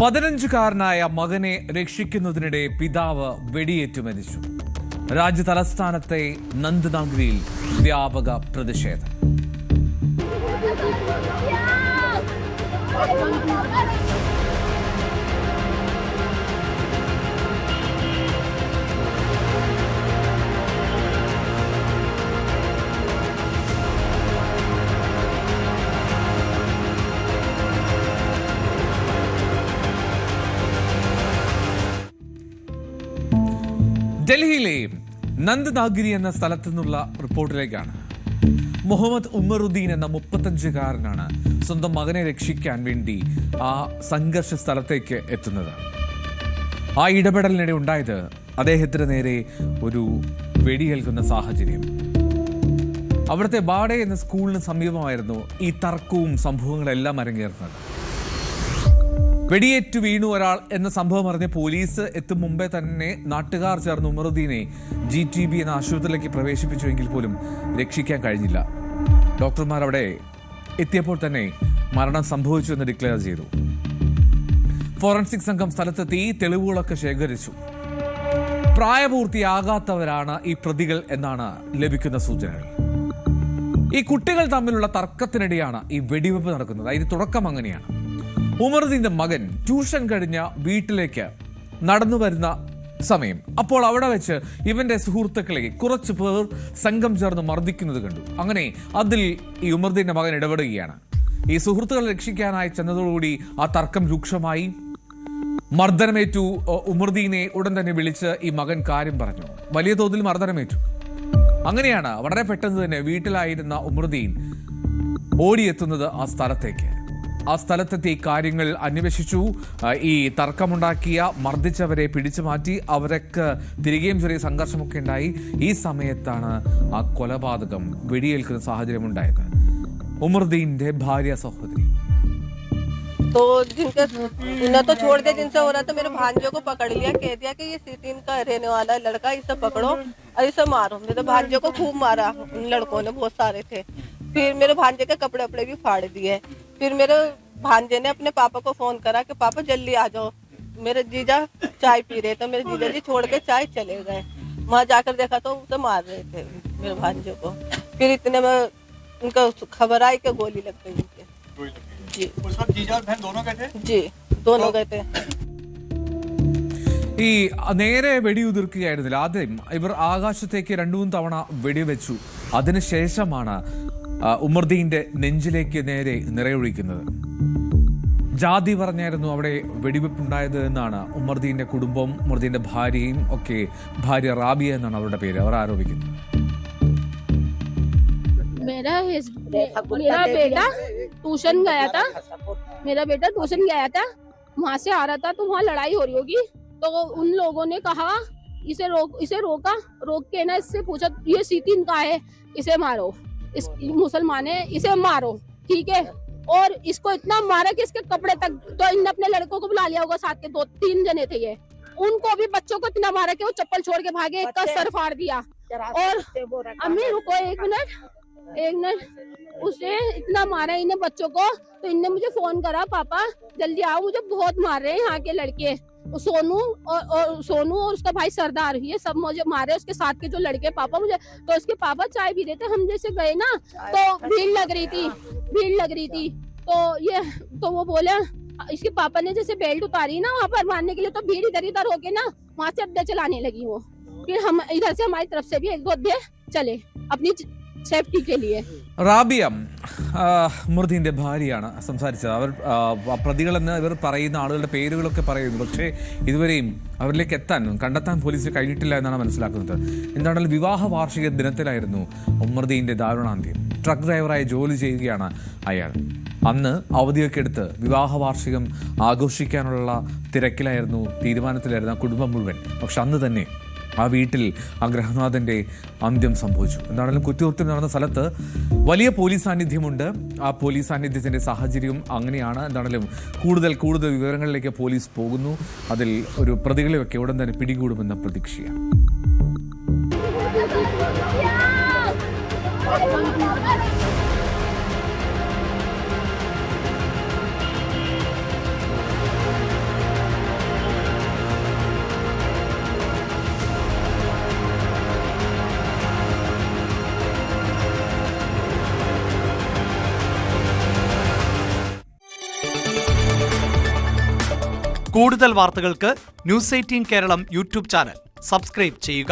15-കാരനായ മകനെ രക്ഷിക്കുന്നതിനിടെ പിതാവ് വെടിയേറ്റു മരിച്ചു. രാജ്യ തലസ്ഥാനത്തെ നന്ദ്നാഗിരിയിൽ വ്യാപക പ്രതിഷേധം. ഡൽഹിയിലെ നന്ദ്നാഗിരി എന്ന സ്ഥലത്തു നിന്നുള്ള റിപ്പോർട്ടിലേക്കാണ്. മുഹമ്മദ് ഉമറുദ്ദീൻ എന്ന 35-കാരനാണ് സ്വന്തം മകനെ രക്ഷിക്കാൻ വേണ്ടി ആ സംഘർഷ സ്ഥലത്തേക്ക് എത്തുന്നത്. ആ ഇടപെടലിനിടെ ഉണ്ടായത് അദ്ദേഹത്തിന് നേരെ ഒരു വെടിയേൽക്കുന്ന സാഹചര്യം. അവിടുത്തെ ബാഡെ എന്ന സ്കൂളിന് സമീപമായിരുന്നു ഈ തർക്കവും സംഭവങ്ങളെല്ലാം അരങ്ങേറുന്നത്. വെടിയേറ്റു വീണു ഒരാൾ എന്ന സംഭവം അറിഞ്ഞ് പോലീസ് എത്തും മുമ്പേ തന്നെ നാട്ടുകാർ ചേർന്ന് ഉമറുദ്ദീനെ GTB എന്ന ആശുപത്രിയിലേക്ക് പ്രവേശിപ്പിച്ചുവെങ്കിൽ പോലും രക്ഷിക്കാൻ കഴിഞ്ഞില്ല. ഡോക്ടർമാർ അവിടെ എത്തിയപ്പോൾ തന്നെ മരണം സംഭവിച്ചു എന്ന് ഡിക്ലെയർ ചെയ്തു. ഫോറൻസിക് സംഘം സ്ഥലത്തെത്തി തെളിവുകളൊക്കെ ശേഖരിച്ചു. പ്രായപൂർത്തിയാകാത്തവരാണ് ഈ പ്രതികൾ എന്നാണ് ലഭിക്കുന്ന സൂചനകൾ. ഈ കുട്ടികൾ തമ്മിലുള്ള തർക്കത്തിനിടെയാണ് ഈ വെടിവെപ്പ് നടക്കുന്നത്. അതിന് തുടക്കം അങ്ങനെയാണ്. ഉമറുദ്ദീന്റെ മകൻ ട്യൂഷൻ കഴിഞ്ഞ വീട്ടിലേക്ക് നടന്നു വരുന്ന സമയം, അപ്പോൾ അവിടെ വെച്ച് ഇവന്റെ സുഹൃത്തുക്കളെ കുറച്ചു പേർ സംഘം ചേർന്ന് മർദ്ദിക്കുന്നത് കണ്ടു. അങ്ങനെ അതിൽ ഈ ഉമറുദ്ദീന്റെ മകൻ ഇടപെടുകയാണ്. ഈ സുഹൃത്തുക്കളെ രക്ഷിക്കാനായി ചെന്നതോടുകൂടി ആ തർക്കം രൂക്ഷമായി. മർദ്ദനമേറ്റു. ഉമറുദ്ദീനെ ഉടൻ തന്നെ വിളിച്ച് ഈ മകൻ കാര്യം പറഞ്ഞു. വലിയ തോതിൽ മർദ്ദനമേറ്റു. അങ്ങനെയാണ് വളരെ പെട്ടെന്ന് തന്നെ വീട്ടിലായിരുന്ന ഉമറുദ്ദീൻ ഓടിയെത്തുന്നത് ആ സ്ഥലത്തേക്ക്. ആ സ്ഥലത്തെത്തി കാര്യങ്ങൾ അന്വേഷിച്ചു. ഈ തർക്കമുണ്ടാക്കിയ മർദ്ദിച്ചവരെ പിടിച്ചു മാറ്റി. അവരൊക്കെ തിരികെയും ചെറിയ സംഘർഷമൊക്കെ ഉണ്ടായി. ഈ സമയത്താണ് ആ കൊലപാതകം, വെടിയേൽക്കുന്ന സാഹചര്യം ഉണ്ടായത്. ഉമറുദ്ദീന്റെ ഭാര്യ സഹോദരി तो जिनके उन्हें तो छोड़ दिया, जिनसे हो रहा था मेरे भांजे को पकड़ लिया, कह दिया कि ये C3 का रहने वाला लड़का, इसे पकड़ो और इसे मारो। मेरे भांजे को खूब मारा उन लड़कों ने, बहुत सारे थे। फिर मेरे भांजे के कपड़े वपड़े भी फाड़ दिए। फिर मेरे भांजे ने अपने पापा को फोन करा कि पापा जल्दी आ जाओ, मेरे जीजा चाय पी रहे थे। मेरे जीजा जी छोड़ के चाय चले गए। वहाँ जाकर देखा तो उसे मार रहे थे मेरे भांजे को। फिर इतने में उनका खबर आई कि गोली लग गई उनके। जी उस वक्त जीजा और बहन दोनों गए थे? जी दोनों गए थे. ഈ നേരെ വെടിയുതിർക്കുകയായിരുന്നില്ല. ആദ്യം ഇവർ ആകാശത്തേക്ക് 2-3 തവണ വെടിവെച്ചു. അതിനുശേഷമാണ് ഉമറുദ്ദീന്റെ നെഞ്ചിലേക്ക് നേരെ നിറയൊഴിക്കുന്നത്. ജാതി പറഞ്ഞായിരുന്നു അവിടെ വെടിവെപ്പുണ്ടായത് എന്നാണ് ഉമറുദ്ദീന്റെ കുടുംബം, ഉമറുദ്ദീന്റെ ഭാര്യയും ഒക്കെ, ഭാര്യ റാബിയ എന്നാണ് അവരുടെ പേര്, അവർ ആരോപിക്കുന്നത്. मेरा बेटा ट्यूशन गया था। मेरा बेटा ट्यूशन गया था, वहाँ से आ रहा था तो वहाँ लड़ाई हो रही होगी। तो उन लोगों ने कहा इसे रोका, रोक के ना इससे पूछा ये C3 का है, इसे मारो। इस मुसलमान है, इसे मारो, ठीक है। और इसको इतना मारा कि इसके कपड़े तक, तो इन अपने लड़कों को बुला लिया होगा, साथ के 2-3 जने थे ये, उनको भी बच्चों को इतना मारा कि वो चप्पल छोड़ के भागे, एक का सर फाड़ दिया। और अम्मी रुको एक मिनट, उसे इतना मारा इन्हें बच्चों को, तो इनने मुझे फोन करा, पापा जल्दी आओ, मुझे बहुत मार रहे हैं यहाँ के लड़के। सोनू और उसका भाई सरदार, ये सब मुझे मारे, उसके साथ के जो लड़के। पापा मुझे, तो इसके पापा चाय पी रहे थे, हम जैसे गए ना तो भीड़ लग रही थी। तो वो बोले, इसके पापा ने जैसे बेल्ट उतारी ना वहाँ पर मारने के लिए, तो भीड़ इधर होके ना वहाँ से अड्डा चलाने लगी वो। फिर हम इधर से हमारी तरफ से भी 1-2 अड्डे चले अपनी സേഫ്റ്റി के लिए. റാബിയ ഉമറുദ്ദീന്റെ ഭാര്യയാണ് സംസാരിച്ചത്. അവർ പ്രതികളെന്ന് ഇവർ പറയുന്ന ആളുകളുടെ പേരുകളൊക്കെ പറയുന്നു. പക്ഷേ ഇതുവരെയും അവരിലേക്ക് കണ്ടെത്താൻ പോലീസ് കഴിഞ്ഞിട്ടില്ല എന്നാണ് മനസ്സിലാക്കുന്നത്. എന്താണെങ്കിലും വിവാഹ വാർഷിക ദിനത്തിലായിരുന്നു ഉമറുദ്ദീന്റെ ദാരുണാന്ത്യം. ട്രക്ക് ഡ്രൈവറായി ജോലി ചെയ്യുകയാണ് അയാൾ. അന്ന് അവധിയൊക്കെ എടുത്ത് വിവാഹ വാർഷികം ആഘോഷിക്കാനുള്ള തിരക്കിലായിരുന്നു, തീരുമാനത്തിലായിരുന്നു ആ കുടുംബം മുഴുവൻ. പക്ഷെ അന്ന് തന്നെ ആ വീട്ടിൽ ആ ഗൃഹനാഥന്റെ അന്ത്യം സംഭവിച്ചു. എന്താണെങ്കിലും കുറ്റകൃത്യം നടന്ന സ്ഥലത്ത് വലിയ പോലീസ് സാന്നിധ്യമുണ്ട്. ആ പോലീസ് സാന്നിധ്യത്തിന്റെ സാഹചര്യം അങ്ങനെയാണ്. എന്താണെങ്കിലും കൂടുതൽ വിവരങ്ങളിലേക്ക് പോലീസ് പോകുന്നു. അതിൽ ഒരു പ്രതികളെയൊക്കെ ഉടൻ തന്നെ പിടികൂടുമെന്ന പ്രതീക്ഷയാണ്. കൂടുതൽ വാർത്തകൾക്ക് news 18 Keralam YouTube channel subscribe ചെയ്യുക.